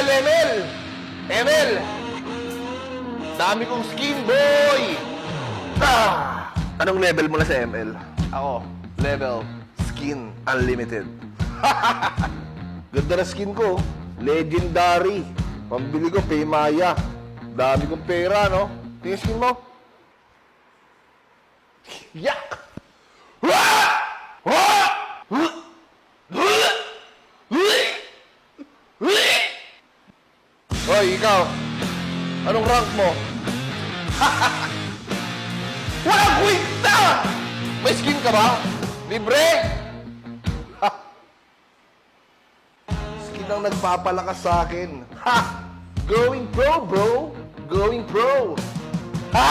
ML! ML! Dami kong skin, boy! Ah! Anong level mo na sa ML? Ako, level skin unlimited. Ganda na skin ko. Legendary. Pambili ko, Paymaya. Dami kong pera, no? Tingin skin mo? Yak! Hoy, ikaw. Anong rank mo? Walang kwenta! May skin ka ba? Libre? Skin ang nagpapalakas sa akin. Ha! Going pro, bro! Going pro! Ha!